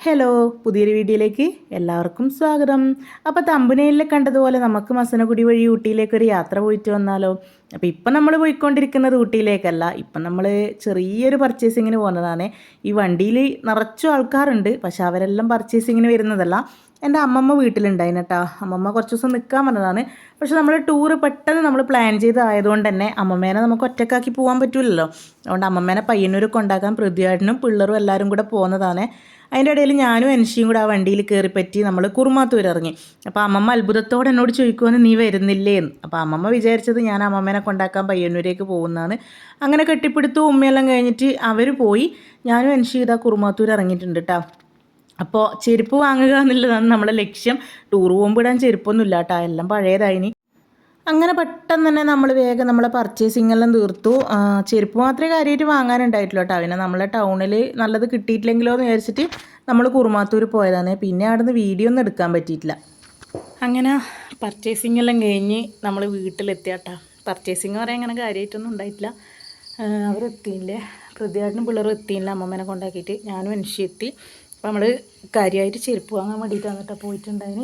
Hello, പുതിയൊരു വീഡിയോയിലേക്ക് എല്ലാവർക്കും സ്വാഗതം. അപ്പോൾ തമ്പനയിലെ കണ്ടതുപോലെ നമുക്ക് മസനഗുഡി വഴി ഊട്ടിയിലേക്ക് ഒരു യാത്ര പോയിട്ട് വന്നാലോ? അപ്പോൾ ഇപ്പം നമ്മൾ പോയിക്കൊണ്ടിരിക്കുന്നത് ഊട്ടിയിലേക്കല്ല, ഇപ്പം നമ്മൾ ചെറിയൊരു പർച്ചേസിങ്ങിന് പോകുന്നതാണ്. ഈ വണ്ടിയിൽ നിറച്ചു ആൾക്കാരുണ്ട്, പക്ഷെ അവരെല്ലാം പർച്ചേസിങ്ങിന് വരുന്നതല്ല. എൻ്റെ അമ്മമ്മ വീട്ടിലുണ്ടായിന് കേട്ടോ. അമ്മമ്മ കുറച്ച് ദിവസം നിൽക്കാൻ വന്നതാണ്. പക്ഷെ നമ്മൾ ടൂറ് പെട്ടെന്ന് നമ്മൾ പ്ലാൻ ചെയ്തതായതുകൊണ്ട് തന്നെ അമ്മമ്മേനെ നമുക്ക് ഒറ്റക്കാക്കി പോകാൻ പറ്റില്ലല്ലോ. അതുകൊണ്ട് അമ്മമ്മേനെ പയ്യന്നൂർ കൊണ്ടാക്കാൻ പൃഥ്വിയേട്ടനും പിള്ളേരും എല്ലാവരും കൂടെ പോകുന്നതാണ്. അതിൻ്റെ ഇടയിൽ ഞാനും എൻഷിയും കൂടെ ആ വണ്ടിയിൽ കയറിപ്പറ്റി നമ്മൾ കുറുമാത്തൂർ ഇറങ്ങി. അപ്പോൾ അമ്മമ്മ അത്ഭുതത്തോടെ എന്നോട് ചോദിക്കുമെന്ന്, നീ വരുന്നില്ലേന്ന്. അപ്പോൾ അമ്മമ്മ വിചാരിച്ചത് ഞാൻ അമ്മമ്മേനെ കൊണ്ടാക്കാൻ പയ്യന്നൂരേക്ക് പോകുന്നതാണ്. അങ്ങനെ കെട്ടിപ്പിടുത്തു ഉമ്മയെല്ലാം കഴിഞ്ഞിട്ട് അവർ പോയി. ഞാനും എൻഷി ഇതാ കുറുമാത്തൂർ ഇറങ്ങിയിട്ടുണ്ട് കേട്ടോ. അപ്പോൾ ചെരുപ്പ് വാങ്ങുക എന്നുള്ളതാണ് നമ്മളെ ലക്ഷ്യം. ടൂർ പോകുമ്പോൾ ഇടാൻ ചെരുപ്പൊന്നും ഇല്ല കേട്ടോ, എല്ലാം പഴയതായിനി. അങ്ങനെ പെട്ടെന്ന് തന്നെ നമ്മൾ വേഗം നമ്മളെ പർച്ചേസിംഗ് എല്ലാം തീർത്തു. ചെരുപ്പ് മാത്രമേ കാര്യമായിട്ട് വാങ്ങാനുണ്ടായിട്ടുള്ളൂ കേട്ടോ. പിന്നെ നമ്മളെ ടൗണിൽ നല്ലത് കിട്ടിയിട്ടില്ലെങ്കിലോ എന്ന് വിചാരിച്ചിട്ട് നമ്മൾ കുറുമാത്തൂർ പോയതാണ്. പിന്നെ അവിടെ നിന്ന് വീഡിയോ ഒന്നും എടുക്കാൻ പറ്റിയിട്ടില്ല. അങ്ങനെ പർച്ചേസിംഗ് എല്ലാം കഴിഞ്ഞ് നമ്മൾ വീട്ടിലെത്തിയാട്ടോ. പർച്ചേസിംഗ് പറയാൻ അങ്ങനെ കാര്യമായിട്ടൊന്നും ഉണ്ടായിട്ടില്ല. അവരെത്തിയില്ലേ, പൃഥ്വിയേട്ടനും പിള്ളേരും എത്തിയില്ല. അമ്മമ്മേനെ കൊണ്ടാക്കിയിട്ട് ഞാനും എൻഷി എത്തി. അപ്പോൾ നമ്മൾ കാര്യമായിട്ട് ചെരുപ്പ് വാങ്ങാൻ വേണ്ടിയിട്ടാണ് കേട്ടോ പോയിട്ടുണ്ടായിന്.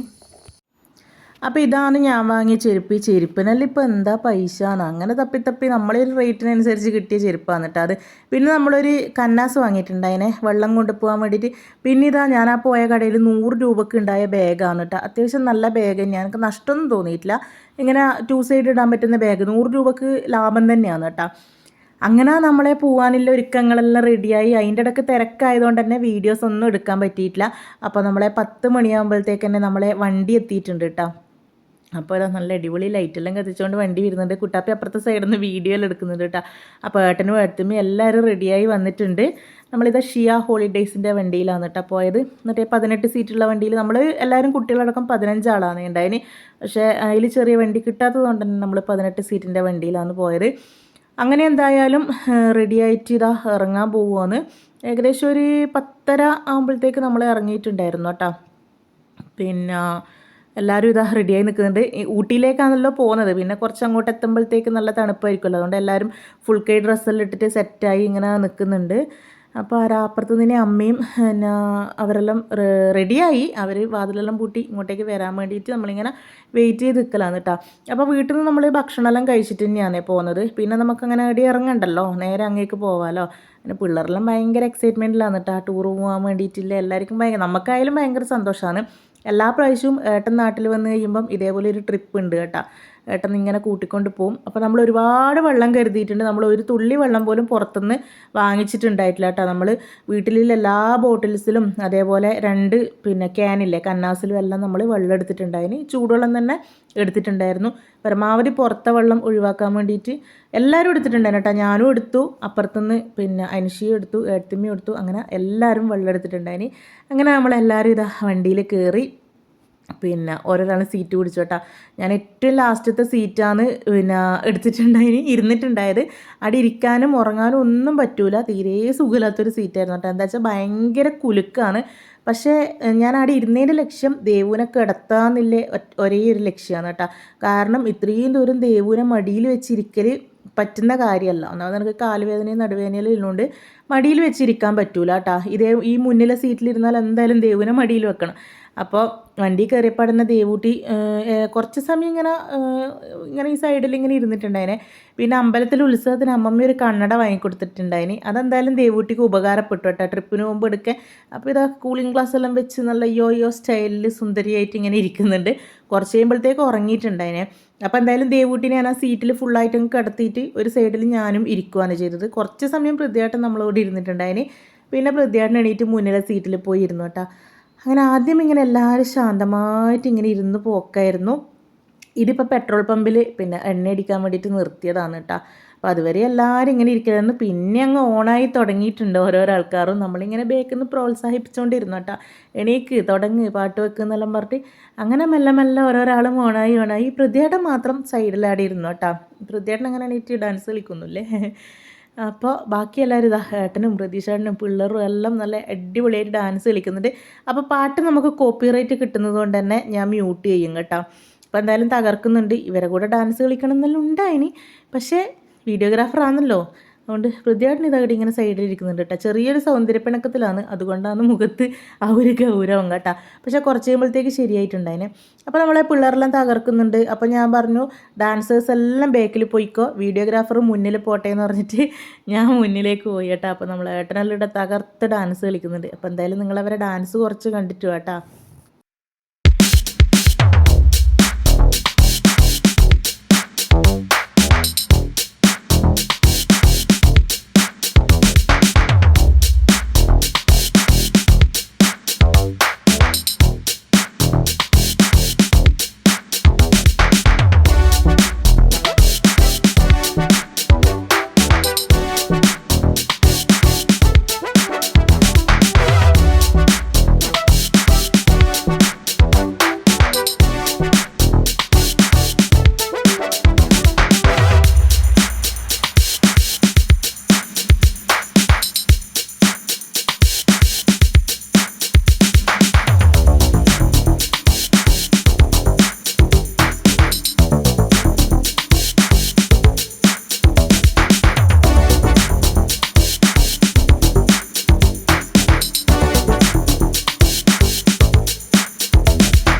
അപ്പോൾ ഇതാണ് ഞാൻ വാങ്ങിയ ചെരുപ്പ്. ഈ ചെരുപ്പിനെല്ലാം ഇപ്പോൾ എന്താ പൈസ ആണ്. അങ്ങനെ തപ്പി നമ്മളൊരു റേറ്റിനനുസരിച്ച് കിട്ടിയ ചെരുപ്പാണ് കേട്ടോ അത്. പിന്നെ നമ്മളൊരു കന്നാസ് വാങ്ങിയിട്ടുണ്ടായിനെ വെള്ളം കൊണ്ടുപോകാൻ വേണ്ടിയിട്ട്. പിന്നെ ഇതാ ഞാൻ ആ പോയ കടയിൽ 100 രൂപയ്ക്ക് ഉണ്ടായ ബാഗാണ് കേട്ടോ. അത്യാവശ്യം നല്ല ബാഗ് തന്നെയാണ്, എനിക്ക് നഷ്ടമൊന്നും തോന്നിയിട്ടില്ല. ഇങ്ങനെ 2 സൈഡ് ഇടാൻ പറ്റുന്ന ബാഗ് 100 രൂപയ്ക്ക് ലാഭം തന്നെയാണ് കേട്ടോ. അങ്ങനെ നമ്മളെ പോകാനുള്ള ഒരുക്കങ്ങളെല്ലാം റെഡിയായി. അതിൻ്റെ ഇടയ്ക്ക് തിരക്കായതുകൊണ്ട് തന്നെ വീഡിയോസ് ഒന്നും എടുക്കാൻ പറ്റിയിട്ടില്ല. അപ്പോൾ നമ്മളെ 10 മണിയാകുമ്പോഴത്തേക്ക് തന്നെ നമ്മളെ വണ്ടി എത്തിയിട്ടുണ്ട് കേട്ടോ. അപ്പോൾ അതാ നല്ല അടിപൊളി ലൈറ്റെല്ലാം കത്തിച്ചുകൊണ്ട് വണ്ടി വരുന്നുണ്ട്. കുട്ടാപ്പി അപ്പുറത്തെ സൈഡിൽ നിന്ന് വീഡിയോ എല്ലാം എടുക്കുന്നുണ്ട് കേട്ടോ. അപ്പോൾ ഏട്ടനും ഏട്ടത്തുമ്മയും എല്ലാവരും റെഡിയായി വന്നിട്ടുണ്ട്. നമ്മളിതാ ഷിയ ഹോളിഡേയ്സിൻ്റെ വണ്ടിയിലാണ് കേട്ടോ പോയത്. എന്നിട്ട് 18 സീറ്റുള്ള വണ്ടിയിൽ നമ്മൾ എല്ലാവരും കുട്ടികളടക്കം 15 ആളാണ് ഉണ്ടായിന്. പക്ഷേ അതിൽ ചെറിയ വണ്ടി കിട്ടാത്തത് കൊണ്ട് തന്നെ നമ്മൾ 18 സീറ്റിൻ്റെ വണ്ടിയിലാണ് പോയത്. അങ്ങനെ എന്തായാലും റെഡിയായിട്ട് ഇതാ ഇറങ്ങാൻ പോവുകയാണ്. ഏകദേശം ഒരു 10:30 ആകുമ്പോഴത്തേക്ക് നമ്മൾ ഇറങ്ങിയിട്ടുണ്ടായിരുന്നു കേട്ടോ. പിന്നെ എല്ലാവരും ഇതാ റെഡിയായി നിൽക്കുന്നുണ്ട്. ഊട്ടിയിലേക്കാണല്ലോ പോകുന്നത്. പിന്നെ കുറച്ച് അങ്ങോട്ട് എത്തുമ്പോഴത്തേക്ക് നല്ല തണുപ്പായിരിക്കുമല്ലോ, അതുകൊണ്ട് എല്ലാവരും ഫുൾ കൈ ഡ്രസ്സെല്ലാം ഇട്ടിട്ട് സെറ്റായി ഇങ്ങനെ നിൽക്കുന്നുണ്ട്. അപ്പോൾ അപ്പുറത്ത് നിന്ന് അമ്മയും പിന്നെ അവരെല്ലാം റെഡിയായി. അവർ വാതിലെല്ലാം പൂട്ടി ഇങ്ങോട്ടേക്ക് വരാൻ വേണ്ടിയിട്ട് നമ്മളിങ്ങനെ വെയിറ്റ് ചെയ്ത് നിൽക്കലാണ് കേട്ടോ. അപ്പോൾ വീട്ടിൽ നിന്ന് നമ്മൾ ഭക്ഷണമെല്ലാം കഴിച്ചിട്ട് തന്നെയാണ് പോകുന്നത്. പിന്നെ നമുക്കങ്ങനെ എവിടെ ഇറങ്ങണ്ടല്ലോ, നേരെ അങ്ങേക്ക് പോകാമല്ലോ. പിന്നെ പിള്ളേരെല്ലാം ഭയങ്കര എക്സൈറ്റ്മെൻറ്റിലാണ് കേട്ടോ ടൂർ പോകാൻ വേണ്ടിയിട്ടില്ല. എല്ലാവർക്കും നമുക്കായാലും ഭയങ്കര സന്തോഷമാണ്. എല്ലാ പ്രാവശ്യവും ഏട്ടൻ നാട്ടിൽ വന്ന് കഴിയുമ്പം ഇതേപോലെ ഒരു ട്രിപ്പ് ഉണ്ട് കേട്ടോ. ഏട്ടൻ ഇങ്ങനെ കൂട്ടിക്കൊണ്ട് പോകും. അപ്പോൾ നമ്മൾ ഒരുപാട് വെള്ളം കരുതിയിട്ടുണ്ട്. നമ്മൾ ഒരു തുള്ളി വെള്ളം പോലും പുറത്തുനിന്ന് വാങ്ങിച്ചിട്ടുണ്ടായിട്ടില്ല കേട്ടോ. നമ്മൾ വീട്ടിലുള്ള എല്ലാ ബോട്ടിൽസിലും അതേപോലെ 2 പിന്നെ ക്യാനില്ലേ കന്നാസിലും എല്ലാം നമ്മൾ വെള്ളം എടുത്തിട്ടുണ്ടായിന്. ചൂടുവെള്ളം തന്നെ എടുത്തിട്ടുണ്ടായിരുന്നു. പരമാവധി പുറത്തെ വെള്ളം ഒഴിവാക്കാൻ വേണ്ടിയിട്ട് എല്ലാവരും എടുത്തിട്ടുണ്ടായിരുന്നു കേട്ടോ. ഞാനും എടുത്തു, അപ്പുറത്തുനിന്ന് പിന്നെ അൻഷിയും എടുത്തു, ഏട്ടത്തിമ്മയും എടുത്തു. അങ്ങനെ എല്ലാവരും വെള്ളം എടുത്തിട്ടുണ്ടായിന്. അങ്ങനെ നമ്മളെല്ലാവരും ഇതാ വണ്ടിയിൽ കയറി. പിന്നെ ഓരോരാൾ സീറ്റ് പിടിച്ചു കേട്ടോ. ഞാൻ ഏറ്റവും ലാസ്റ്റത്തെ സീറ്റാണ് പിന്നെ ഇരുന്നിട്ടുണ്ടായത്. അവിടെ ഇരിക്കാനും ഉറങ്ങാനും ഒന്നും പറ്റൂല, തീരെ സുഖമില്ലാത്തൊരു സീറ്റായിരുന്നു കേട്ടോ. എന്താ വെച്ചാൽ ഭയങ്കര കുലുക്കാണ്. പക്ഷേ ഞാൻ അവിടെ ഇരുന്നതിൻ്റെ ലക്ഷ്യം ദേവുവിനെ കിടത്താന്നില്ലേ ഒരേ ഒരു ലക്ഷ്യമാണ് കേട്ടോ. കാരണം ഇത്രയും ദൂരം ദേവുവിനെ മടിയിൽ വെച്ചിരിക്കൽ പറ്റുന്ന കാര്യമല്ല. ഒന്നാമത് എനിക്ക് കാലുവേദനയും നടുവേദനയും ഉള്ളതുകൊണ്ട് മടിയിൽ വെച്ചിരിക്കാൻ പറ്റൂല കേട്ടോ. ഈ മുന്നിലെ സീറ്റിലിരുന്നാൽ എന്തായാലും ദേവുവിനെ മടിയിൽ വെക്കണം. അപ്പോൾ വണ്ടി കയറിയപ്പാടുന്ന ദേവൂട്ടി കുറച്ച് സമയം ഇങ്ങനെ ഈ സൈഡിൽ ഇങ്ങനെ ഇരുന്നിട്ടുണ്ടായിനെ. പിന്നെ അമ്പലത്തിൽ ഉത്സവത്തിന് അമ്മമ്മ ഒരു കണ്ണട വാങ്ങിക്കൊടുത്തിട്ടുണ്ടായിന്. അതെന്തായാലും ദേവൂട്ടിക്ക് ഉപകാരപ്പെട്ടു കേട്ടോ ട്രിപ്പിന് പോകുമ്പോൾ എടുക്കാൻ. അപ്പോൾ ഇതാ കൂളിംഗ് ഗ്ലാസ് എല്ലാം വെച്ച് നല്ല യോയോ സ്റ്റൈലിൽ സുന്ദരിയായിട്ട് ഇങ്ങനെ ഇരിക്കുന്നുണ്ട്. കുറച്ച് കഴിയുമ്പോഴത്തേക്ക് ഉറങ്ങിയിട്ടുണ്ടായിനെ. അപ്പോൾ എന്തായാലും ദേവൂട്ടിനെ ഞാൻ ആ സീറ്റിൽ ഫുള്ളായിട്ട് കിടത്തിയിട്ട് ഒരു സൈഡിൽ ഞാനും ഇരിക്കുകയാണ് ചെയ്തത്. കുറച്ച് സമയം പൃഥ്വിയേട്ടൻ നമ്മളോട് ഇരുന്നിട്ടുണ്ടായിന്. പിന്നെ പൃഥ്വിയേട്ടൻ എണീറ്റ് മുന്നിലെ സീറ്റിൽ പോയി ഇരുന്നു കേട്ടോ. അങ്ങനെ ആദ്യം ഇങ്ങനെ എല്ലാവരും ശാന്തമായിട്ട് ഇങ്ങനെ ഇരുന്ന് പോക്കായിരുന്നു. ഇതിപ്പോൾ പെട്രോൾ പമ്പിൽ പിന്നെ എണ്ണ അടിക്കാൻ വേണ്ടിയിട്ട് നിർത്തിയതാണ് കേട്ടോ. അപ്പോൾ അതുവരെ എല്ലാവരും ഇങ്ങനെ ഇരിക്കുകയായിരുന്നു. പിന്നെ അങ്ങ് ഓണായി തുടങ്ങിയിട്ടുണ്ട് ഓരോരോ ആൾക്കാരും. നമ്മളിങ്ങനെ ബേക്കിൽ നിന്ന് പ്രോത്സാഹിപ്പിച്ചുകൊണ്ടിരുന്നു കേട്ടോ. എണീക്ക് തുടങ്ങ് പാട്ട് വെക്ക് എന്നെല്ലാം പറഞ്ഞിട്ട് അങ്ങനെ മെല്ലെ മെല്ലെ ഓരോരാളും ഓണായി. പൃഥ്വിയേട്ടൻ മാത്രം സൈഡിലാടി ഇരുന്നു കേട്ടോ. പൃഥ്വിയേട്ടൻ അങ്ങനെ എണീറ്റ് ഡാൻസ് കളിക്കുന്നില്ലേ. അപ്പോൾ ബാക്കി എല്ലാവരും ഇതാ ഏട്ടനും പ്രതീക്ഷേട്ടനും പിള്ളേരും എല്ലാം നല്ല അടിപൊളിയായിട്ട് ഡാൻസ് കളിക്കുന്നുണ്ട്. അപ്പോൾ പാട്ട് നമുക്ക് കോപ്പിറൈറ്റ് കിട്ടുന്നത് കൊണ്ട് തന്നെ ഞാൻ മ്യൂട്ട് ചെയ്യും കേട്ടോ. അപ്പോൾ എന്തായാലും തകർക്കുന്നുണ്ട്. ഇവരെ കൂടെ ഡാൻസ് കളിക്കണം എന്നെല്ലാം ഉണ്ടായിനി. പക്ഷേ വീഡിയോഗ്രാഫർ ആണല്ലോ, അതുകൊണ്ട് ഹൃദയമായിട്ട് ഇതായിട്ട് ഇങ്ങനെ സൈഡിലിരിക്കുന്നുണ്ട് കേട്ടോ. ചെറിയൊരു സൗന്ദര്യപ്പിണക്കത്തിലാണ്, അതുകൊണ്ടാണ് മുഖത്ത് ആ ഒരു ഗൗരവം കേട്ടോ. പക്ഷേ കുറച്ച് കഴിയുമ്പോഴത്തേക്ക് ശരിയായിട്ടുണ്ടായിന്. അപ്പോൾ നമ്മളെ പിള്ളേരെല്ലാം തകർക്കുന്നുണ്ട്. അപ്പോൾ ഞാൻ പറഞ്ഞു ഡാൻസേഴ്സ് എല്ലാം ബാക്കിൽ പോയിക്കോ, വീഡിയോഗ്രാഫർ മുന്നിൽ പോട്ടെ എന്ന് പറഞ്ഞിട്ട് ഞാൻ മുന്നിലേക്ക് പോയി കേട്ടോ. അപ്പോൾ നമ്മൾ ഏട്ടനെല്ലാം ഇവിടെ തകർത്ത് ഡാൻസ് കളിക്കുന്നുണ്ട്. അപ്പോൾ എന്തായാലും നിങ്ങളവരെ ഡാൻസ് കുറച്ച് കണ്ടിട്ട് കേട്ടോ.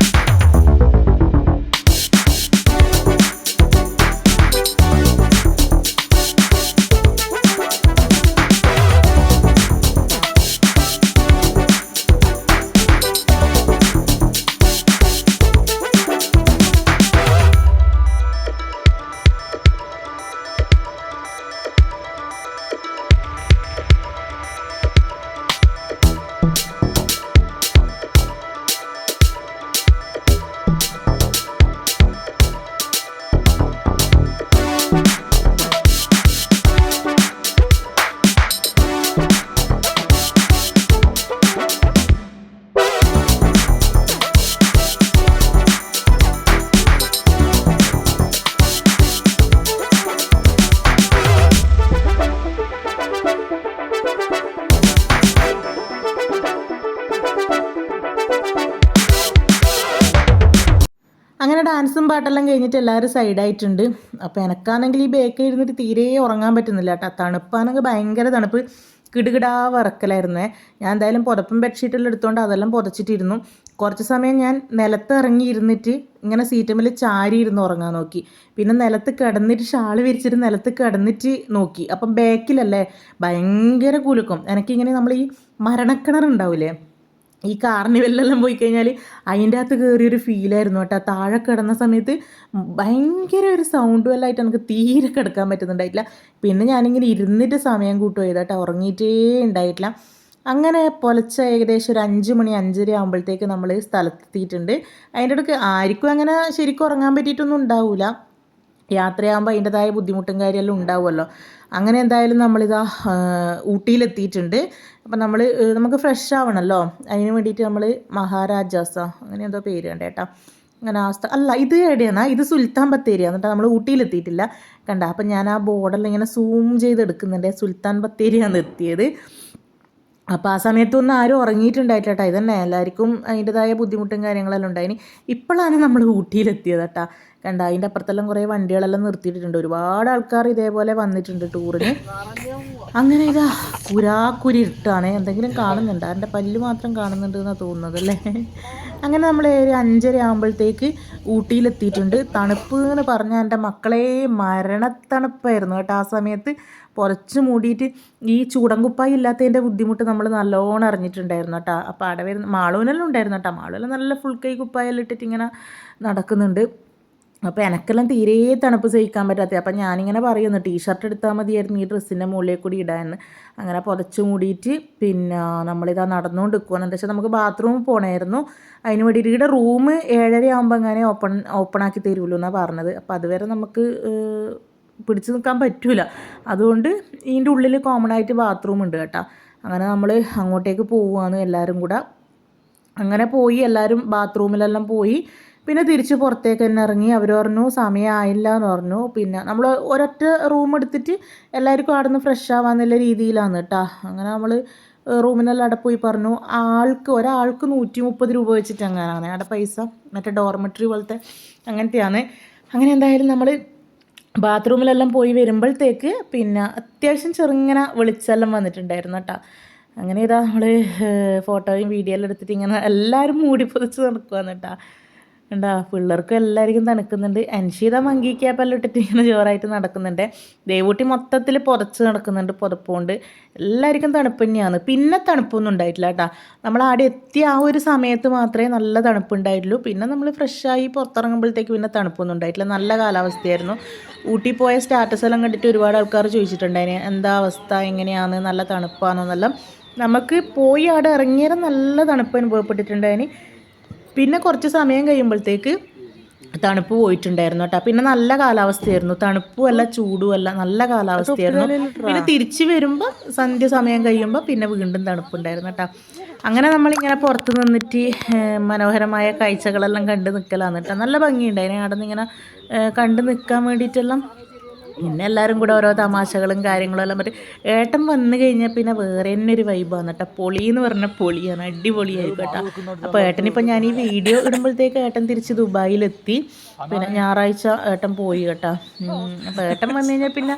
അങ്ങനെ ഡാൻസും പാട്ടെല്ലാം കഴിഞ്ഞിട്ട് എല്ലാവരും സൈഡായിട്ടുണ്ട്. അപ്പോൾ എനക്കാണെങ്കിൽ ഈ ബേക്കിൽ ഇരുന്നിട്ട് തീരെ ഉറങ്ങാൻ പറ്റുന്നില്ല കേട്ടോ. തണുപ്പാണെങ്കിൽ ഭയങ്കര തണുപ്പ്, കിടുകിടാ വറക്കലായിരുന്നേ. ഞാൻ എന്തായാലും പുതപ്പും ബെഡ്ഷീറ്റെല്ലാം എടുത്തുകൊണ്ട് അതെല്ലാം പുതച്ചിട്ടിരുന്നു. കുറച്ച് സമയം ഞാൻ നിലത്ത് ഇറങ്ങി ഇരുന്നിട്ട് ഇങ്ങനെ സീറ്റമ്മിൽ ചാരി ഇരുന്ന് ഉറങ്ങാൻ നോക്കി. പിന്നെ നിലത്ത് കിടന്നിട്ട് ഷാൾ വിരിച്ചിട്ട് നിലത്ത് കിടന്നിട്ട് നോക്കി. അപ്പം ബേക്കിലല്ലേ ഭയങ്കര കുലുക്കം. എനിക്കിങ്ങനെ നമ്മൾ ഈ മരണക്കിണറുണ്ടാവില്ലേ, ഈ കാർണിവലിലെല്ലാം പോയി കഴിഞ്ഞാൽ അതിൻ്റെ അകത്ത് കയറിയൊരു ഫീലായിരുന്നു കേട്ടോ. താഴെ കിടന്ന സമയത്ത് ഭയങ്കര ഒരു സൗണ്ടും എല്ലാം ആയിട്ട് എനിക്ക് തീരെ കിടക്കാൻ പറ്റുന്നുണ്ടായിട്ടില്ല. പിന്നെ ഞാനിങ്ങനെ ഇരുന്നിട്ട് സമയം കൂട്ടുപോയി കേട്ടോ, ഉറങ്ങിയിട്ടേ ഉണ്ടായിട്ടില്ല. അങ്ങനെ പൊലച്ച ഏകദേശം ഒരു 5 മണി 5:30 ആകുമ്പോഴത്തേക്ക് നമ്മൾ സ്ഥലത്തെത്തിയിട്ടുണ്ട്. അതിൻ്റെ ഇടയ്ക്ക് ആർക്കും അങ്ങനെ ശരിക്കും ഉറങ്ങാൻ പറ്റിയിട്ടൊന്നും ഉണ്ടാവില്ല. യാത്രയാകുമ്പോൾ അതിൻ്റെതായ ബുദ്ധിമുട്ടും കാര്യമെല്ലാം ഉണ്ടാവുമല്ലോ. അങ്ങനെ എന്തായാലും നമ്മളിതാ ഊട്ടിയിലെത്തിയിട്ടുണ്ട്. അപ്പം നമുക്ക് ഫ്രഷ് ആവണമല്ലോ, അതിന് വേണ്ടിയിട്ട് നമ്മൾ മഹാരാജാസ അങ്ങനെ എന്തോ പേര് കണ്ട കേട്ടോ. അങ്ങനെ അല്ല, ഇത് എവിടെയാണ്, ഇത് സുൽത്താൻ ബത്തേരിയാണ് കേട്ടോ. നമ്മൾ ഊട്ടിയിലെത്തിയിട്ടില്ല കണ്ട. അപ്പം ഞാൻ ആ ബോർഡെല്ലാം ഇങ്ങനെ സൂം ചെയ്തെടുക്കുന്നുണ്ട്. സുൽത്താൻ ബത്തേരിയാണ് എത്തിയത്. അപ്പോൾ ആ സമയത്തൊന്നും ആരും ഉറങ്ങിയിട്ടുണ്ടായിട്ടില്ല കേട്ടോ. ഇതന്നെ എല്ലാവർക്കും അതിൻ്റെതായ ബുദ്ധിമുട്ടും കാര്യങ്ങളെല്ലാം ഉണ്ടായിന്. ഇപ്പോഴാണ് നമ്മൾ ഊട്ടിയിലെത്തിയത് കേട്ടോ. കണ്ട, അതിൻ്റെ അപ്പുറത്തെല്ലാം കുറേ വണ്ടികളെല്ലാം നിർത്തിയിട്ടുണ്ട്. ഒരുപാട് ആൾക്കാർ ഇതേപോലെ വന്നിട്ടുണ്ട് ടൂറിന്. അങ്ങനെ ഇതാ കുരാക്കുരി ഇരുട്ടാണ്. എന്തെങ്കിലും കാണുന്നുണ്ട്? എൻ്റെ പല്ല് മാത്രം കാണുന്നുണ്ട് എന്നാണ് തോന്നുന്നത് അല്ലേ. അങ്ങനെ നമ്മൾ ഒരു 5:30 ആകുമ്പോഴത്തേക്ക് ഊട്ടിയിലെത്തിയിട്ടുണ്ട്. തണുപ്പ് എന്ന് പറഞ്ഞാൽ എൻ്റെ മക്കളെ മരണത്തണുപ്പായിരുന്നു കേട്ടോ. ആ സമയത്ത് പുറച്ച് മൂടിയിട്ട് ഈ ചൂടൻകുപ്പായി ഇല്ലാത്തതിൻ്റെ ബുദ്ധിമുട്ട് നമ്മൾ നല്ലോണം അറിഞ്ഞിട്ടുണ്ടായിരുന്നു കേട്ടോ. അപ്പോൾ അവിടെ വരുന്ന മാളൂനെല്ലാം ഉണ്ടായിരുന്നു കേട്ടോ. മാളൂനെല്ലാം നല്ല ഫുൾ കൈ കുപ്പായെല്ലാം ഇട്ടിട്ട് ഇങ്ങനെ നടക്കുന്നുണ്ട്. അപ്പോൾ എനക്കെല്ലാം തീരെ തണുപ്പ് സഹിക്കാൻ പറ്റാത്ത. അപ്പം ഞാനിങ്ങനെ പറയുന്നു ടീഷർട്ട് എടുത്താൽ മതിയായിരുന്നു ഈ ഡ്രസ്സിൻ്റെ മുകളിൽ കൂടി ഇടാമെന്ന്. അങ്ങനെ പുതച്ച് മൂടിയിട്ട് പിന്നെ നമ്മളിതാ നടന്നുകൊണ്ട് നിൽക്കുകയാണ്. എന്താ വെച്ചാൽ നമുക്ക് ബാത്റൂമിൽ പോകണമായിരുന്നു. അതിന് വേണ്ടിയിട്ട് ഇവിടെ റൂം 7:30 ആകുമ്പോൾ അങ്ങനെ ഓപ്പണാക്കി തരുമല്ലോ എന്നാണ് പറഞ്ഞത്. അപ്പോൾ അതുവരെ നമുക്ക് പിടിച്ചു നിൽക്കാൻ പറ്റില്ല. അതുകൊണ്ട് ഇതിൻ്റെ ഉള്ളിൽ കോമൺ ആയിട്ട് ബാത്റൂം ഉണ്ട് കേട്ടോ. അങ്ങനെ നമ്മൾ അങ്ങോട്ടേക്ക് പോവുകയാണ് എല്ലാവരും കൂടെ. അങ്ങനെ പോയി എല്ലാവരും ബാത്റൂമിലെല്ലാം പോയി. പിന്നെ തിരിച്ച് പുറത്തേക്ക് തന്നെ ഇറങ്ങി. അവർ പറഞ്ഞു സമയമായില്ല എന്ന് പറഞ്ഞു. പിന്നെ നമ്മൾ ഒരൊറ്റ റൂം എടുത്തിട്ട് എല്ലാവർക്കും അവിടെ നിന്ന് ഫ്രഷ് ആവാന്നുള്ള രീതിയിലാണ് കേട്ടോ. അങ്ങനെ നമ്മൾ റൂമിനെല്ലാം അവിടെ പോയി പറഞ്ഞു. ഒരാൾക്ക് 130 രൂപ വെച്ചിട്ട് അങ്ങനെയാണ് അവിടെ പൈസ. മറ്റേ ഡോർമെട്രി പോലത്തെ അങ്ങനത്തെയാണ്. അങ്ങനെ എന്തായാലും നമ്മൾ ബാത്റൂമിലെല്ലാം പോയി വരുമ്പോഴത്തേക്ക് പിന്നെ അത്യാവശ്യം ചെറുങ്ങനെ വെളിച്ചെല്ലാം വന്നിട്ടുണ്ടായിരുന്നു കേട്ടോ. അങ്ങനെ ഇതാ നമ്മൾ ഫോട്ടോയും വീഡിയോ എല്ലാം എടുത്തിട്ട് ഇങ്ങനെ എല്ലാവരും മൂടി പൊതിച്ച് നടക്കുവാന്ന് കേട്ടോ. ഉണ്ടാ പിള്ളേർക്കും എല്ലാവർക്കും തണുക്കുന്നുണ്ട്. അൻഷീത മങ്കി ക്യാപ്പെല്ലാം ഇട്ടിട്ട് ഇങ്ങനെ ജോറായിട്ട് നടക്കുന്നുണ്ട്. ദേവൂട്ടി മൊത്തത്തിൽ പുതച്ച് നടക്കുന്നുണ്ട് പുതപ്പുകൊണ്ട്. എല്ലാവർക്കും തണുപ്പ് തന്നെയാണ്. പിന്നെ തണുപ്പൊന്നും ഉണ്ടായിട്ടില്ല കേട്ടോ. നമ്മൾ ആടെ എത്തിയ ആ ഒരു സമയത്ത് മാത്രമേ നല്ല തണുപ്പുണ്ടായിട്ടുള്ളൂ. പിന്നെ നമ്മൾ ഫ്രഷായി പുറത്തിറങ്ങുമ്പോഴത്തേക്ക് പിന്നെ തണുപ്പൊന്നും ഉണ്ടായിട്ടില്ല. നല്ല കാലാവസ്ഥയായിരുന്നു. ഊട്ടി പോയ സ്റ്റാറ്റസ് എല്ലാം കണ്ടിട്ട് ഒരുപാട് ആൾക്കാർ ചോദിച്ചിട്ടുണ്ടായിന് എന്താ അവസ്ഥ, എങ്ങനെയാണ്, നല്ല തണുപ്പാണെന്നെല്ലാം. നമുക്ക് പോയി അവിടെ ഇറങ്ങിയാലും നല്ല തണുപ്പ് അനുഭവപ്പെട്ടിട്ടുണ്ടായിന്. പിന്നെ കുറച്ച് സമയം കഴിയുമ്പോഴത്തേക്ക് തണുപ്പ് പോയിട്ടുണ്ടായിരുന്നു കേട്ടോ. പിന്നെ നല്ല കാലാവസ്ഥയായിരുന്നു, തണുപ്പുമല്ല ചൂടുമല്ല, നല്ല കാലാവസ്ഥയായിരുന്നു. പിന്നെ തിരിച്ച് വരുമ്പോൾ സന്ധ്യ സമയം കഴിയുമ്പോൾ പിന്നെ വീണ്ടും തണുപ്പുണ്ടായിരുന്നു കേട്ടോ. അങ്ങനെ നമ്മളിങ്ങനെ പുറത്ത് നിന്നിട്ട് മനോഹരമായ കാഴ്ചകളെല്ലാം കണ്ട് നിൽക്കലാന്ന് കേട്ടോ. നല്ല ഭംഗിയുണ്ടായിരുന്നു അവിടെ നിന്ന് ഇങ്ങനെ കണ്ട് നിൽക്കാൻ വേണ്ടിയിട്ടെല്ലാം. പിന്നെ എല്ലാവരും കൂടെ ഓരോ തമാശകളും കാര്യങ്ങളും എല്ലാം പറ്റി. ഏട്ടൻ വന്നു കഴിഞ്ഞാൽ പിന്നെ വേറെ തന്നെ ഒരു വൈബാണ് കേട്ടോ. പൊളി എന്ന് പറഞ്ഞാൽ പൊളിയാണ്, അടിപൊളിയായിരിക്കും കേട്ടോ. അപ്പോൾ ഏട്ടനിപ്പോൾ ഞാൻ ഈ വീഡിയോ ഇടുമ്പോഴത്തേക്ക് ഏട്ടൻ തിരിച്ച് ദുബായിലെത്തി. പിന്നെ ഞായറാഴ്ച ഏട്ടൻ പോയി കേട്ടോ. അപ്പോൾ ഏട്ടൻ വന്നു കഴിഞ്ഞാൽ പിന്നെ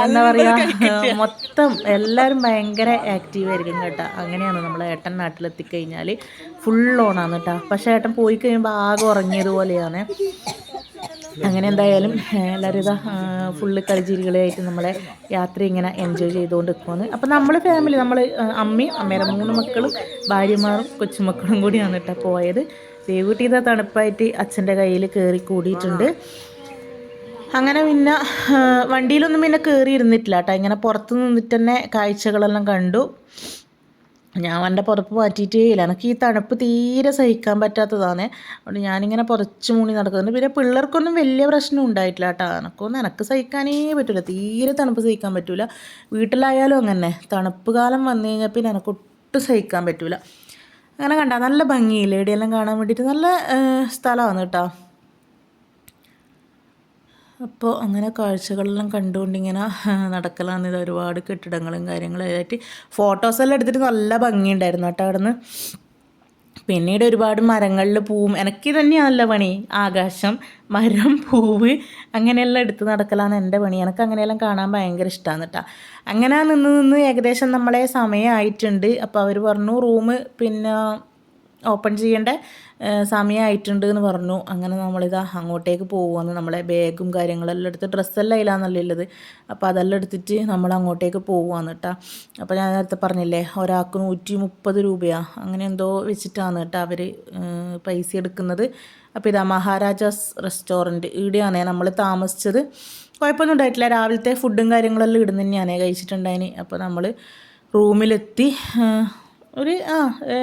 എന്താ പറയുക, മൊത്തം എല്ലാവരും ഭയങ്കര ആക്റ്റീവായിരിക്കും കേട്ടോ. അങ്ങനെയാണ് നമ്മൾ ഏട്ടൻ നാട്ടിലെത്തിക്കഴിഞ്ഞാൽ ഫുൾ ഓണാണ് കേട്ടോ. പക്ഷേ ഏട്ടൻ പോയി കഴിയുമ്പോൾ ആകെ ഉറങ്ങിയതുപോലെയാണ്. അങ്ങനെ എന്തായാലും എല്ലാവരും ഇതാ ഫുള്ള് കളിച്ചിരികളായിട്ട് നമ്മളെ യാത്ര ഇങ്ങനെ എൻജോയ് ചെയ്തുകൊണ്ട് നിൽക്കുമെന്ന്. അപ്പോൾ നമ്മൾ ഫാമിലി, നമ്മൾ അമ്മയും അമ്മയുടെ 3 മക്കളും ഭാര്യമാരും കൊച്ചുമക്കളും കൂടിയാണ് കേട്ടോ പോയത്. ദേവൂട്ടി ഇതാ തണുപ്പായിട്ട് അച്ഛൻ്റെ കയ്യിൽ കയറി കൂടിയിട്ടുണ്ട്. അങ്ങനെ പിന്നെ വണ്ടിയിലൊന്നും പിന്നെ കയറി ഇരുന്നിട്ടില്ല കേട്ടോ. ഇങ്ങനെ പുറത്ത് നിന്നിട്ട് തന്നെ കാഴ്ചകളെല്ലാം കണ്ടു. ഞാൻ എൻ്റെ പുതപ്പ് മാറ്റിയിട്ടേ ഇല്ല. എനിക്ക് ഈ തണുപ്പ് തീരെ സഹിക്കാൻ പറ്റാത്തതാണ്. അതുകൊണ്ട് ഞാനിങ്ങനെ പുതച്ച് മൂടി നടക്കുന്നുണ്ട്. പിന്നെ പിള്ളേർക്കൊന്നും വലിയ പ്രശ്നം ഉണ്ടായിട്ടില്ല കേട്ടോ. എനിക്ക് സഹിക്കാനേ പറ്റില്ല, തീരെ തണുപ്പ് സഹിക്കാൻ പറ്റില്ല. വീട്ടിലായാലും അങ്ങനെ തണുപ്പ് കാലം വന്നു കഴിഞ്ഞാൽ പിന്നെ ഒട്ടും സഹിക്കാൻ പറ്റില്ല. അങ്ങനെ കണ്ട നല്ല ഭംഗിയില്ലേ ഇവിടെയെല്ലാം കാണാൻ വേണ്ടിയിട്ട്, നല്ല സ്ഥലമാണ് കേട്ടോ. അപ്പോൾ അങ്ങനെ കാഴ്ചകളെല്ലാം കണ്ടുകൊണ്ടിങ്ങനെ നടക്കലാണ്. ഇത് ഒരുപാട് കെട്ടിടങ്ങളും കാര്യങ്ങളും ആയിട്ട് ഫോട്ടോസെല്ലാം എടുത്തിട്ട് നല്ല ഭംഗിയുണ്ടായിരുന്നു കേട്ടോ അവിടെ നിന്ന്. പിന്നീട് ഒരുപാട് മരങ്ങളിൽ പൂവും, എനിക്ക് തന്നെയാണല്ലോ പണി. ആകാശം, മരം, പൂവ് അങ്ങനെയെല്ലാം എടുത്ത് നടക്കലാണ് എൻ്റെ പണി. എനിക്ക് അങ്ങനെയെല്ലാം കാണാൻ ഭയങ്കര ഇഷ്ടമാണ് കേട്ടോ. അങ്ങനെ നിന്ന് ഏകദേശം നമ്മളെ സമയമായിട്ടുണ്ട്. അപ്പോൾ അവർ പറഞ്ഞു റൂം പിന്നെ ഓപ്പൺ ചെയ്യേണ്ട സമയമായിട്ടുണ്ട് എന്ന് പറഞ്ഞു. അങ്ങനെ നമ്മളിതാ അങ്ങോട്ടേക്ക് പോകുമെന്ന്. നമ്മളെ ബാഗും കാര്യങ്ങളെല്ലാം എടുത്ത്, ഡ്രസ്സെല്ലാം അതിലാണെന്നല്ലോ ഉള്ളത്. അപ്പോൾ അതെല്ലാം എടുത്തിട്ട് നമ്മൾ അങ്ങോട്ടേക്ക് പോകുകയാണ് കേട്ടോ. അപ്പോൾ ഞാൻ നേരത്തെ പറഞ്ഞില്ലേ ഒരാൾക്ക് 130 രൂപയാണ് അങ്ങനെ എന്തോ വെച്ചിട്ടാണ് കേട്ടോ അവർ പൈസ എടുക്കുന്നത്. അപ്പോൾ ഇതാ മഹാരാജാസ് റെസ്റ്റോറൻറ്റ്, ഇവിടെയാണ് നമ്മൾ താമസിച്ചത്. കുഴപ്പമൊന്നും ഉണ്ടായിട്ടില്ല. രാവിലത്തെ ഫുഡും കാര്യങ്ങളെല്ലാം ഇടുന്ന് തന്നെയാണ് കഴിച്ചിട്ടുണ്ടായിന്. അപ്പോൾ നമ്മൾ റൂമിലെത്തി. ഒരു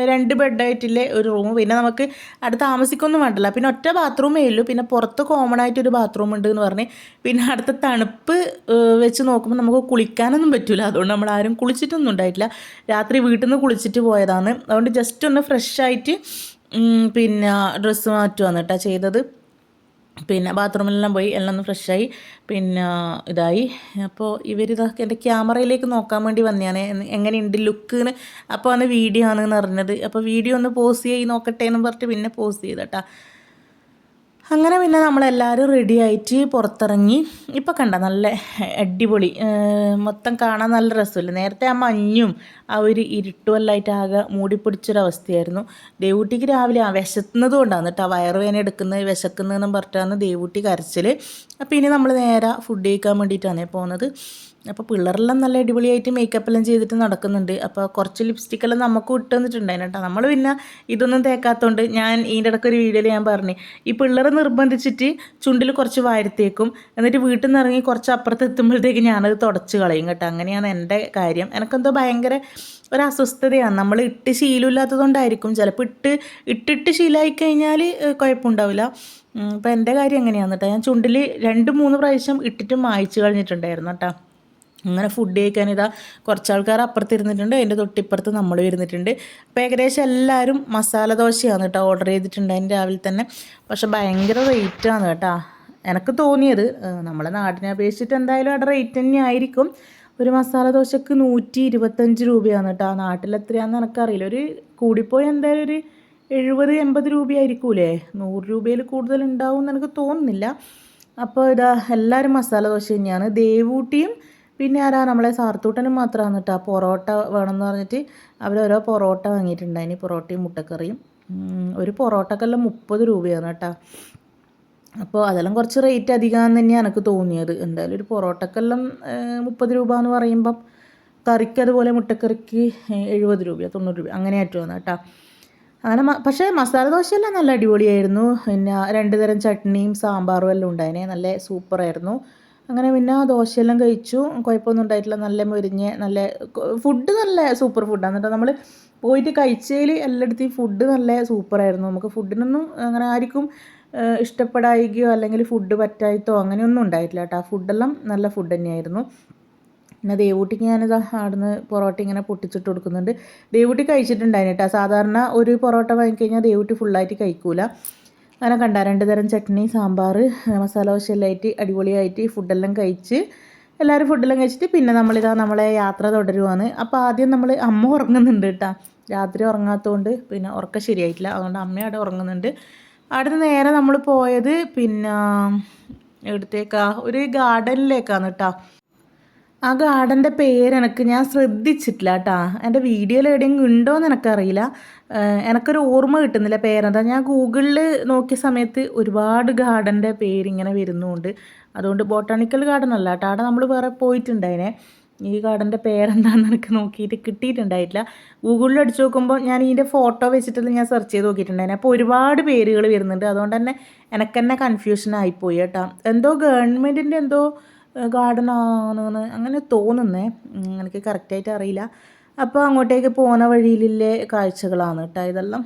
2 ബെഡായിട്ടില്ലേ ഒരു റൂം. പിന്നെ നമുക്ക് അവിടെ താമസിക്കൊന്നും വേണ്ടല്ലോ. പിന്നെ ഒറ്റ ബാത്റൂമേ ഉള്ളൂ. പിന്നെ പുറത്ത് കോമൺ ആയിട്ടൊരു ബാത്റൂം ഉണ്ട് എന്ന് പറഞ്ഞ്. പിന്നെ അടുത്ത തണുപ്പ് വെച്ച് നോക്കുമ്പോൾ നമുക്ക് കുളിക്കാനൊന്നും പറ്റില്ല. അതുകൊണ്ട് നമ്മൾ ആരും കുളിച്ചിട്ടൊന്നും ഉണ്ടായിട്ടില്ല. രാത്രി വീട്ടിൽ നിന്ന് കുളിച്ചിട്ട് പോയതാണ്. അതുകൊണ്ട് ജസ്റ്റ് ഒന്ന് ഫ്രഷായിട്ട് പിന്നെ ഡ്രസ്സ് മാറ്റുകയാണ് കേട്ടോ ചെയ്തത്. പിന്നെ ബാത്റൂമിലെല്ലാം പോയി എല്ലാം ഒന്ന് ഫ്രഷായി പിന്നെ ഇതായി. അപ്പോൾ ഇവരിതൊക്കെ എൻ്റെ ക്യാമറയിലേക്ക് നോക്കാൻ വേണ്ടി വന്നതാണ് എങ്ങനെയുണ്ട് ലുക്കിന്. അപ്പോൾ അന്ന് വീഡിയോ ആണെന്ന് അറിഞ്ഞത്. അപ്പോൾ വീഡിയോ ഒന്ന് പോസ് ചെയ്ത് നോക്കട്ടെ എന്ന് പറഞ്ഞിട്ട് പിന്നെ പോസ് ചെയ്തട്ടാ. അങ്ങനെ പിന്നെ നമ്മളെല്ലാവരും റെഡി ആയിട്ട് പുറത്തിറങ്ങി. ഇപ്പോൾ കണ്ട നല്ല അടിപൊളി, മൊത്തം കാണാൻ നല്ല രസമില്ല. നേരത്തെ ആ മഞ്ഞും ആ ഒരു ഇരുട്ടുമെല്ലായിട്ട് ആകെ മൂടിപ്പിടിച്ചൊരവസ്ഥയായിരുന്നു. ദേവൂട്ടിക്ക് രാവിലെ വിശക്കുന്നത് കൊണ്ടാണ് കേട്ടോ, വയറുവേദന എടുക്കുന്നത് വിശക്കുന്നതെന്നും പറഞ്ഞിട്ടാണ് ദേവൂട്ടി കരച്ചിൽ. അപ്പോൾ ഇനി നമ്മൾ നേരെ ഫുഡ് കഴിക്കാൻ വേണ്ടിയിട്ടാണ് പോകുന്നത്. അപ്പോൾ പിള്ളേരെല്ലാം നല്ല അടിപൊളിയായിട്ട് മേക്കപ്പെല്ലാം ചെയ്തിട്ട് നടക്കുന്നുണ്ട്. അപ്പോൾ കുറച്ച് ലിപ്സ്റ്റിക്കെല്ലാം നമുക്ക് ഇട്ട് തന്നിട്ടുണ്ടായിരുന്നു കേട്ടോ. നമ്മൾ പിന്നെ ഇതൊന്നും തേക്കാത്തതുകൊണ്ട് ഞാൻ ഇതിൻ്റെ ഇടയ്ക്കൊരു വീഡിയോയിൽ ഞാൻ പറഞ്ഞു, ഈ പിള്ളേരെ നിർബന്ധിച്ചിട്ട് ചുണ്ടിൽ കുറച്ച് വാരത്തേക്കും, എന്നിട്ട് വീട്ടിൽ നിന്ന് ഇറങ്ങി കുറച്ച് അപ്പുറത്ത് എത്തുമ്പോഴത്തേക്ക് ഞാനത് തുടച്ച് കളയും കേട്ടോ. അങ്ങനെയാണ് എൻ്റെ കാര്യം. എനിക്കെന്തോ ഭയങ്കര ഒരു അസ്വസ്ഥതയാണ്. നമ്മൾ ഇട്ട് ശീലമില്ലാത്തതുകൊണ്ടായിരിക്കും. ചിലപ്പോൾ ഇട്ടിട്ട് ശീലമായി കഴിഞ്ഞാൽ കുഴപ്പമുണ്ടാവില്ല. അപ്പോൾ എൻ്റെ കാര്യം എങ്ങനെയാണെന്ന് കേട്ടോ. ഞാൻ ചുണ്ടിൽ 2-3 പ്രാവശ്യം ഇട്ടിട്ട് മായ്ച്ച് കളഞ്ഞിട്ടുണ്ടായിരുന്നു കേട്ടോ. അങ്ങനെ ഫുഡ് കഴിക്കാൻ ഇതാ കുറച്ച് ആൾക്കാർ അപ്പുറത്ത് ഇരുന്നിട്ടുണ്ട്, അതിൻ്റെ തൊട്ടിപ്പുറത്ത് നമ്മൾ ഇരുന്നിട്ടുണ്ട്. അപ്പോൾ ഏകദേശം എല്ലാവരും മസാല ദോശയാണ് കേട്ടോ ഓർഡർ ചെയ്തിട്ടുണ്ടായിരുന്നു രാവിലെ തന്നെ. പക്ഷെ ഭയങ്കര റേറ്റാണ് കേട്ടോ. എനിക്ക് തോന്നിയത് നമ്മളെ നാടിനെ അപേക്ഷിച്ചിട്ട് എന്തായാലും അവിടെ റേറ്റ് തന്നെ ആയിരിക്കും. ഒരു മസാല ദോശക്ക് 125 രൂപയാണ് കേട്ടോ. നാട്ടിലെത്രയാണെന്ന് എനിക്കറിയില്ല. ഒരു കൂടിപ്പോയി എന്തായാലും ഒരു 70-80 രൂപയായിരിക്കൂലേ. 100 രൂപയിൽ കൂടുതൽ ഉണ്ടാവും എന്ന് എനിക്ക് തോന്നുന്നില്ല. അപ്പോൾ ഇതാ എല്ലാവരും മസാല ദോശ തന്നെയാണ്. ദേവൂട്ടിയും പിന്നെ ആരാ നമ്മളെ സാർത്തൂട്ടനും മാത്രമാണ് കേട്ടോ പൊറോട്ട വേണമെന്ന് പറഞ്ഞിട്ട് അവരോരോ പൊറോട്ട വാങ്ങിയിട്ടുണ്ടായിന്. പൊറോട്ടയും മുട്ടക്കറിയും. ഒരു പൊറോട്ടക്കെല്ലാം 30 രൂപയാണ് കേട്ടോ. അപ്പോൾ അതെല്ലാം കുറച്ച് റേറ്റ് അധികമാണെന്ന് തന്നെയാണ് എനിക്ക് തോന്നിയത്. എന്തായാലും ഒരു പൊറോട്ടക്കെല്ലാം 30 രൂപ എന്ന് പറയുമ്പം കറിക്ക് അതുപോലെ മുട്ടക്കറിക്ക് 70 രൂപയോ 90 രൂപ അങ്ങനെ ആയിട്ടുമാണ് കേട്ടോ. അങ്ങനെ പക്ഷേ മസാല ദോശയെല്ലാം നല്ല അടിപൊളിയായിരുന്നു. പിന്നെ 2 തരം ചട്നിയും സാമ്പാറും എല്ലാം ഉണ്ടായിനെ. നല്ല സൂപ്പറായിരുന്നു. അങ്ങനെ പിന്നെ ദോശയെല്ലാം കഴിച്ചു. കുഴപ്പമൊന്നും ഉണ്ടായിട്ടില്ല. നല്ല മൊരിഞ്ഞ് നല്ല ഫുഡ് നല്ല സൂപ്പർ ഫുഡാണ് കേട്ടോ. നമ്മൾ പോയിട്ട് കഴിച്ചതിൽ എല്ലായിടത്തും ഫുഡ് നല്ല സൂപ്പറായിരുന്നു. നമുക്ക് ഫുഡിനൊന്നും അങ്ങനെ ആർക്കും ഇഷ്ടപ്പെടായികയോ അല്ലെങ്കിൽ ഫുഡ് പറ്റായിട്ടോ അങ്ങനെയൊന്നും ഉണ്ടായിട്ടില്ല കേട്ടോ. ആ ഫുഡെല്ലാം നല്ല ഫുഡ് തന്നെയായിരുന്നു. പിന്നെ ദേവൂട്ടിക്ക് ഞാനിതാ അവിടുന്ന് പൊറോട്ട ഇങ്ങനെ പൊട്ടിച്ചിട്ട് കൊടുക്കുന്നുണ്ട്. ദേവൂട്ടി കഴിച്ചിട്ടുണ്ടായിരുന്നു കേട്ടോ. സാധാരണ ഒരു പൊറോട്ട വാങ്ങിക്കഴിഞ്ഞാൽ ദേവൂട്ടി ഫുള്ളായിട്ട് കഴിക്കൂല. അങ്ങനെ കണ്ട 2 തരം ചട്നി സാമ്പാർ മസാല ദോശയെല്ലാമായിട്ട് അടിപൊളിയായിട്ട് ഫുഡെല്ലാം കഴിച്ച് എല്ലാവരും ഫുഡെല്ലാം കഴിച്ചിട്ട് പിന്നെ നമ്മളിതാ നമ്മളെ യാത്ര തുടരുവാണ്. അപ്പോൾ ആദ്യം നമ്മൾ അമ്മ ഉറങ്ങുന്നുണ്ട് കേട്ടോ. രാത്രി ഉറങ്ങാത്തതുകൊണ്ട് പിന്നെ ഉറക്കം ശരിയായിട്ടില്ല. അതുകൊണ്ട് അമ്മ അവിടെ ഉറങ്ങുന്നുണ്ട്. അവിടെ നേരെ നമ്മൾ പോയത് പിന്നെ എവിടത്തേക്കാ ഒരു ഗാർഡനിലേക്കാണ് കേട്ടോ. ആ ഗാർഡൻ്റെ പേര് ഞാൻ ശ്രദ്ധിച്ചിട്ടില്ല കേട്ടോ. എൻ്റെ വീഡിയോയിൽ എവിടെയെങ്കിലും ഉണ്ടോയെന്ന് എനിക്കറിയില്ല. എനിക്കൊരു ഓർമ്മ കിട്ടുന്നില്ല പേരെന്താ. ഞാൻ ഗൂഗിളിൽ നോക്കിയ സമയത്ത് ഒരുപാട് ഗാർഡൻ്റെ പേരിങ്ങനെ വരുന്നുണ്ട്. അതുകൊണ്ട് ബോട്ടാണിക്കൽ ഗാർഡൻ അല്ല കേട്ടോ. അവിടെ നമ്മൾ വേറെ പോയിട്ടുണ്ടായിനെ. ഈ ഗാർഡൻ്റെ പേരെന്താണെന്ന് എനിക്ക് നോക്കിയിട്ട് കിട്ടിയിട്ടുണ്ടായിട്ടില്ല. ഗൂഗിളിൽ അടിച്ച് നോക്കുമ്പോൾ ഞാൻ ഇതിൻ്റെ ഫോട്ടോ വെച്ചിട്ടെല്ലാം ഞാൻ സെർച്ച് ചെയ്ത് നോക്കിയിട്ടുണ്ടായിരുന്നു. അപ്പോൾ ഒരുപാട് പേരുകൾ വരുന്നുണ്ട്. അതുകൊണ്ട് തന്നെ എനിക്കെന്നെ കൺഫ്യൂഷൻ ആയിപ്പോയി കേട്ടോ. എന്തോ ഗവൺമെൻറ്റിൻ്റെ എന്തോ ഗാർഡൻ ആണെന്ന് അങ്ങനെ തോന്നുന്നേ. എനിക്ക് കറക്റ്റായിട്ട് അറിയില്ല. അപ്പോൾ അങ്ങോട്ടേക്ക് പോകുന്ന വഴിയിലെ കാഴ്ചകളാണ് കേട്ടോ ഇതെല്ലാം.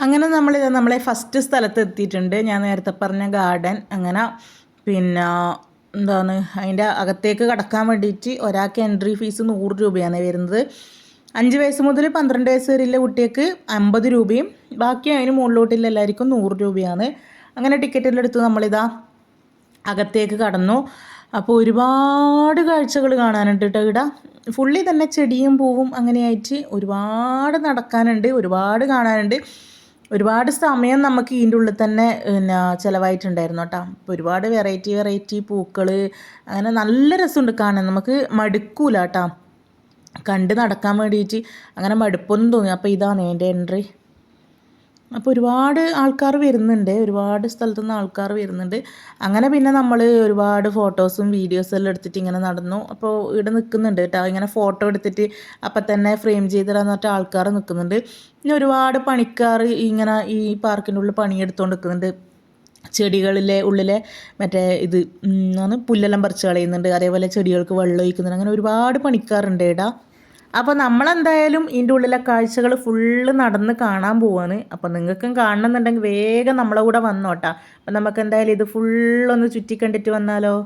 അങ്ങനെ നമ്മളെ ഫസ്റ്റ് സ്ഥലത്ത് എത്തിയിട്ടുണ്ട്. ഞാൻ നേരത്തെ പറഞ്ഞ ഗാർഡൻ. അങ്ങനെ പിന്നെ എന്താണ് അതിൻ്റെ അകത്തേക്ക് കടക്കാൻ വേണ്ടിയിട്ട് ഒരാൾക്ക് എൻട്രി ഫീസ് 100 രൂപയാണ് വരുന്നത്. 5 വയസ്സ് മുതൽ 12 വയസ്സ് വരെയുള്ള കുട്ടികൾക്ക് 50 രൂപയും ബാക്കി അതിന് മുകളിലോട്ടുള്ള എല്ലാവർക്കും 100 രൂപയാണ്. അങ്ങനെ ടിക്കറ്റെല്ലാം എടുത്ത് നമ്മളിതാ അകത്തേക്ക് കടന്നു. അപ്പോൾ ഒരുപാട് കാഴ്ചകൾ കാണാനുണ്ട് കേട്ടോ. ഇവിടെ ഫുള്ളി തന്നെ ചെടിയും പൂവും അങ്ങനെയായിട്ട് ഒരുപാട് നടക്കാനുണ്ട്, ഒരുപാട് കാണാനുണ്ട്. ഒരുപാട് സമയം നമുക്ക് ഇതിൻ്റെ ഉള്ളിൽ തന്നെ പിന്നെ ചിലവായിട്ടുണ്ടായിരുന്നു കേട്ടോ. അപ്പോൾ ഒരുപാട് വെറൈറ്റി പൂക്കൾ, അങ്ങനെ നല്ല രസമുണ്ട് കാണാൻ, നമുക്ക് മടുക്കൂല കേട്ടോ കണ്ട് നടക്കാൻ വേണ്ടിയിട്ട്. അങ്ങനെ മടുപ്പൊന്നും തോന്നി. അപ്പോൾ ഇതാണ് എൻ്റെ എൻട്രി. അപ്പോൾ ഒരുപാട് ആൾക്കാർ വരുന്നുണ്ട്, ഒരുപാട് സ്ഥലത്തു നിന്ന് ആൾക്കാർ വരുന്നുണ്ട്. അങ്ങനെ പിന്നെ നമ്മൾ ഒരുപാട് ഫോട്ടോസും വീഡിയോസും എല്ലാം എടുത്തിട്ട് ഇങ്ങനെ നടന്നു. അപ്പോൾ ഇവിടെ നിൽക്കുന്നുണ്ട് കേട്ടോ, ഇങ്ങനെ ഫോട്ടോ എടുത്തിട്ട് അപ്പം തന്നെ ഫ്രെയിം ചെയ്തിടാന്ന് പറഞ്ഞിട്ട് ആൾക്കാർ നിൽക്കുന്നുണ്ട്. പിന്നെ ഒരുപാട് പണിക്കാർ ഇങ്ങനെ ഈ പാർക്കിൻ്റെ ഉള്ളിൽ പണിയെടുത്തുകൊണ്ട് നിൽക്കുന്നുണ്ട്. ചെടികളിലെ ഉള്ളിലെ മറ്റേ ഇത് പുല്ലെല്ലാം പറിച്ച് കളയുന്നുണ്ട്, അതേപോലെ ചെടികൾക്ക് വെള്ളം ഒഴിക്കുന്നുണ്ട്. അങ്ങനെ ഒരുപാട് പണിക്കാറുണ്ട് ഇവിടെ. അപ്പോൾ നമ്മളെന്തായാലും ഇതിൻ്റെ ഉള്ളിലെ കാഴ്ചകൾ ഫുള്ള് നടന്ന് കാണാൻ പോവാണ്. അപ്പോൾ നിങ്ങൾക്കും കാണണമെന്നുണ്ടെങ്കിൽ വേഗം നമ്മളെ കൂടെ വന്നോട്ടാ. അപ്പോൾ നമുക്ക് എന്തായാലും ഇത് ഫുള്ളൊന്ന് ചുറ്റിക്കണ്ടിട്ട് വന്നാലോ.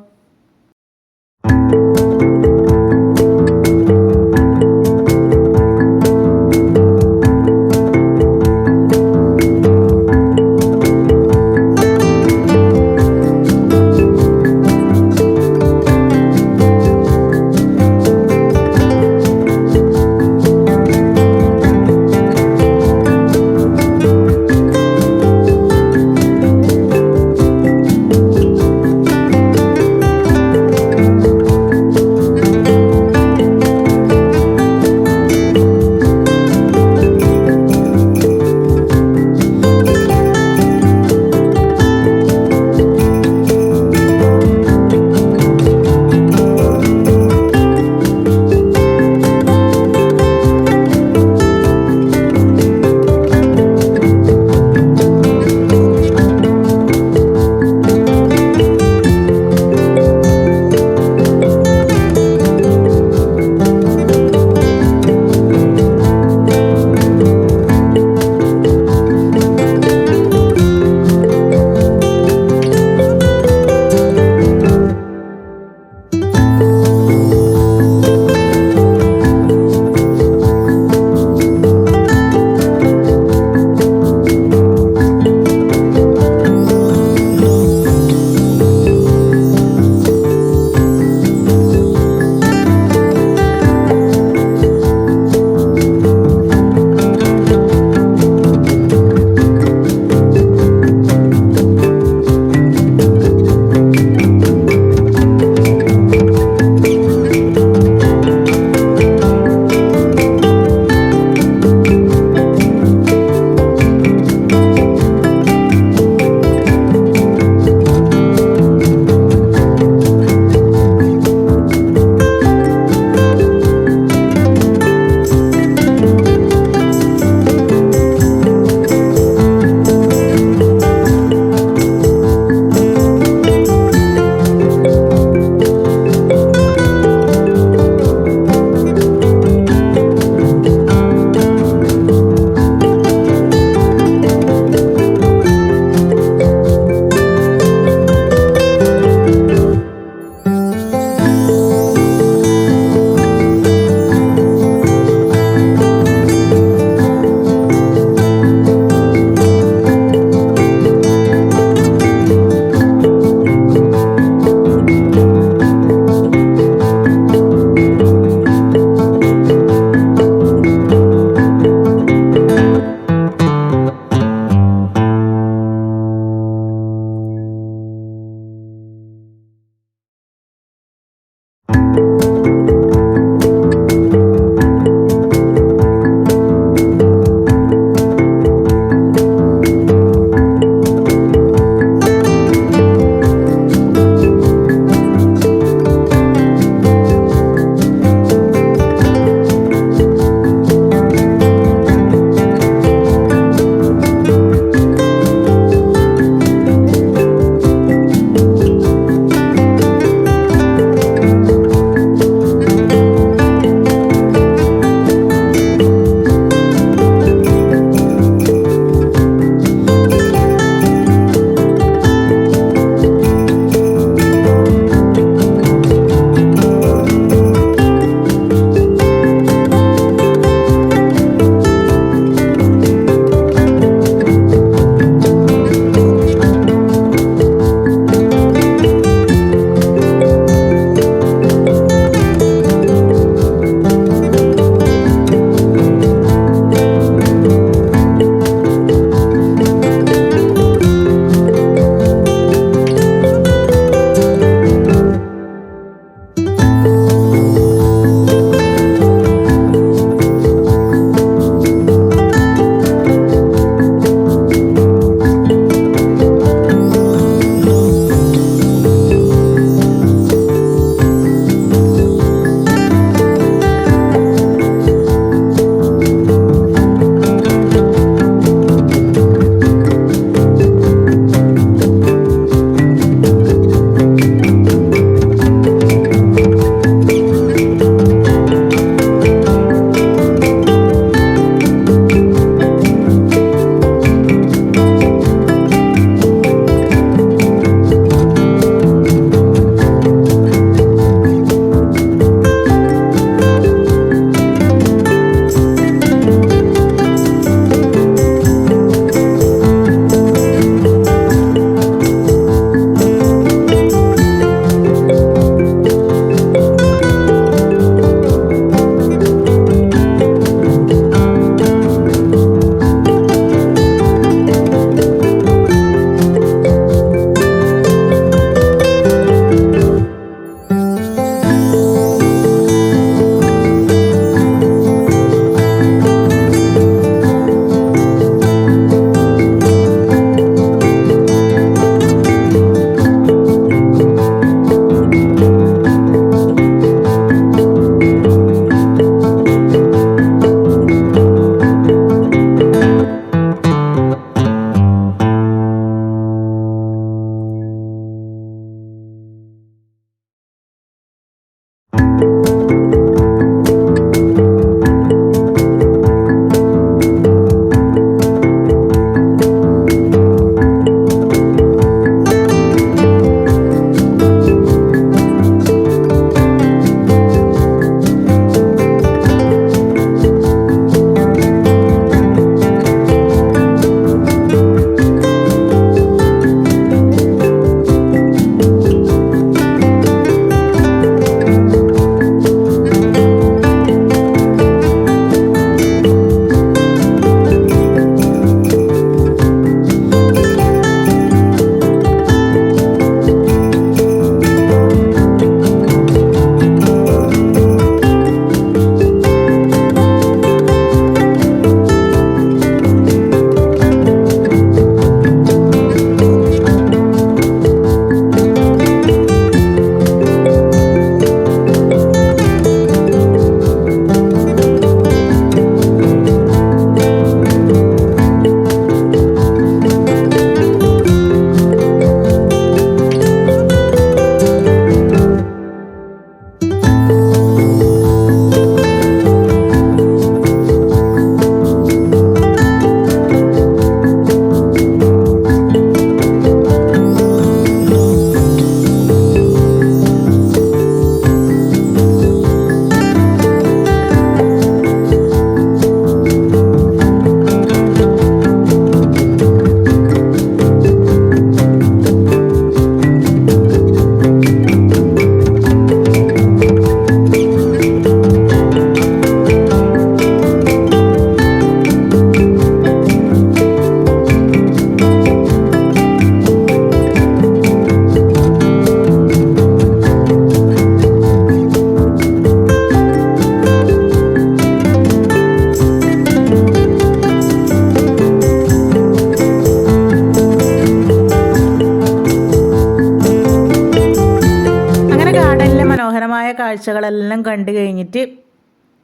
കാഴ്ചകളെല്ലാം കണ്ടു കഴിഞ്ഞിട്ട്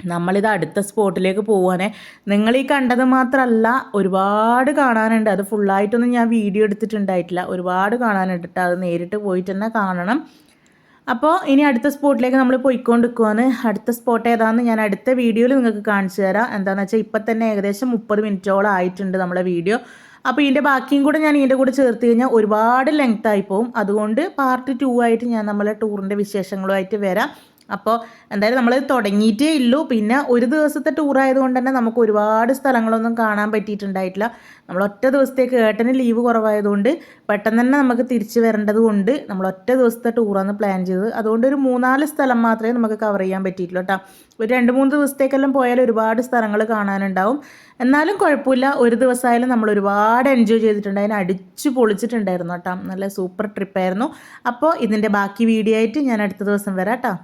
നമ്മളിത് അടുത്ത സ്പോട്ടിലേക്ക് പോവാനേ. നിങ്ങൾ ഈ കണ്ടത് മാത്രമല്ല, ഒരുപാട് കാണാനുണ്ട്. അത് ഫുള്ളായിട്ടൊന്നും ഞാൻ വീഡിയോ എടുത്തിട്ടുണ്ടായിട്ടില്ല. ഒരുപാട് കാണാനുണ്ട് കേട്ടോ. അത് നേരിട്ട് പോയിട്ട് തന്നെ കാണണം. അപ്പോൾ ഇനി അടുത്ത സ്പോട്ടിലേക്ക് നമ്മൾ പോയിക്കൊണ്ടിരിക്കുവാണ്. അടുത്ത സ്പോട്ട് ഏതാണെന്ന് ഞാൻ അടുത്ത വീഡിയോയിൽ നിങ്ങൾക്ക് കാണിച്ചു തരാം. എന്താണെന്ന് വെച്ചാൽ ഇപ്പം തന്നെ ഏകദേശം 30 മിനിറ്റോളം ആയിട്ടുണ്ട് നമ്മുടെ വീഡിയോ. അപ്പോൾ ഇതിൻ്റെ ബാക്കിയും കൂടെ ഞാൻ ഇതിൻ്റെ കൂടെ ചേർത്ത് കഴിഞ്ഞാൽ ഒരുപാട് ലെങ്ത് ആയി പോകും. അതുകൊണ്ട് പാർട്ട് 2 ആയിട്ട് ഞാൻ നമ്മളെ ടൂറിൻ്റെ വിശേഷങ്ങളുമായിട്ട് വരാം. അപ്പോൾ എന്തായാലും നമ്മൾ തുടങ്ങിയിട്ടേ ഉള്ളൂ. പിന്നെ ഒരു ദിവസത്തെ ടൂറായതുകൊണ്ട് തന്നെ നമുക്ക് ഒരുപാട് സ്ഥലങ്ങളൊന്നും കാണാൻ പറ്റിയിട്ടുണ്ടായിട്ടില്ല. നമ്മൾ ഒറ്റ ദിവസത്തേക്ക് ഏട്ടന് ലീവ് കുറവായതുകൊണ്ട് പെട്ടെന്ന് തന്നെ നമുക്ക് തിരിച്ച് വരേണ്ടത് കൊണ്ട് നമ്മൾ ഒറ്റ ദിവസത്തെ ടൂറാണ് പ്ലാൻ ചെയ്തത്. അതുകൊണ്ട് ഒരു 3-4 സ്ഥലം മാത്രമേ നമുക്ക് കവർ ചെയ്യാൻ പറ്റിയിട്ടുള്ളൂ കേട്ടോ. ഒരു 2-3 ദിവസത്തേക്കെല്ലാം പോയാൽ ഒരുപാട് സ്ഥലങ്ങൾ കാണാനുണ്ടാവും. എന്നാലും കുഴപ്പമില്ല, ഒരു ദിവസമായാലും നമ്മൾ ഒരുപാട് എൻജോയ് ചെയ്തിട്ടുണ്ട്. അതിന് അടിച്ചു പൊളിച്ചിട്ടുണ്ടായിരുന്നു കേട്ടോ. നല്ല സൂപ്പർ ട്രിപ്പായിരുന്നു. അപ്പോൾ ഇതിൻ്റെ ബാക്കി വീഡിയോ ആയിട്ട് ഞാൻ അടുത്ത ദിവസം വരാം കേട്ടോ.